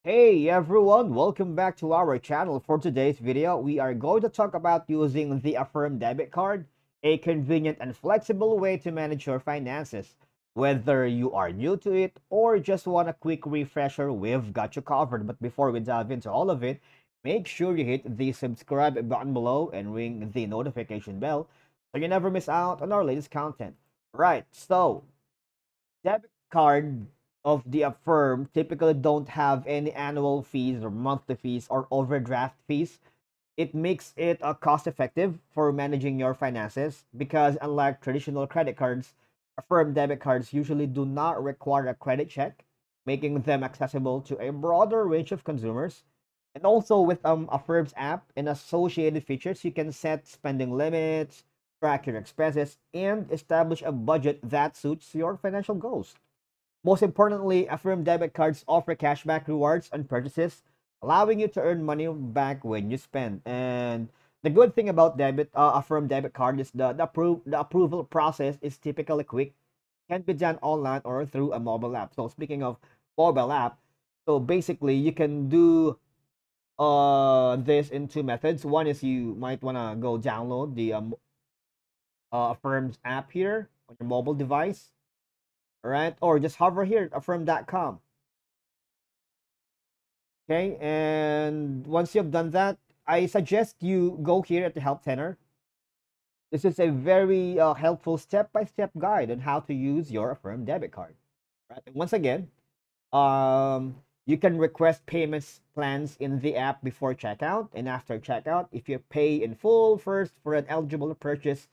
Hey everyone, welcome back to our channel. For today's video, we are going to talk about using the Affirm Debit Card, a convenient and flexible way to manage your finances. Whether you are new to it or just want a quick refresher, we've got you covered. But before we dive into all of it, make sure you hit the subscribe button below and ring the notification bell so you never miss out on our latest content. Right, so debit card of the firm typically don't have any annual fees or monthly fees or overdraft fees. It makes it cost effective for managing your finances because unlike traditional credit cards, Affirm debit cards usually do not require a credit check, making them accessible to a broader range of consumers. And also with Affirm's app and associated features, you can set spending limits, track your expenses, and establish a budget that suits your financial goals. Most importantly, Affirm debit cards offer cashback rewards on purchases, allowing you to earn money back when you spend. And the good thing about Affirm debit card is the approval process is typically quick, can be done online or through a mobile app. So speaking of mobile app, so basically you can do this in two methods. One is you might want to go download the Affirm's app here on your mobile device, all right, or just hover here at affirm.com. Okay, and once you've done that, I suggest you go here at the help center. This is a very helpful step-by-step guide on how to use your Affirm debit card. Right, and once again, you can request payments plans in the app before checkout and after checkout. If you pay in full first for an eligible purchase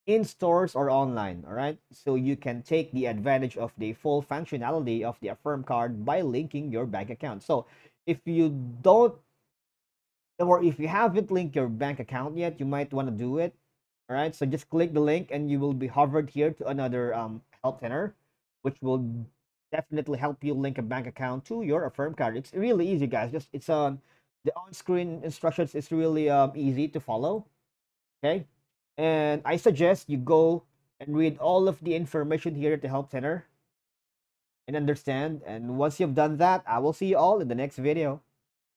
in stores or online, all right? So you can take the advantage of the full functionality of the Affirm card by linking your bank account. So if you don't, or if you haven't linked your bank account yet, you might want to do it, all right? So just click the link and you will be hovered here to another help center, which will definitely help you link a bank account to your Affirm card. It's really easy, guys. Just it's the on-screen instructions is really easy to follow. Okay, and I suggest you go and read all of the information here at the help center and understand. And once you've done that, I will see you all in the next video.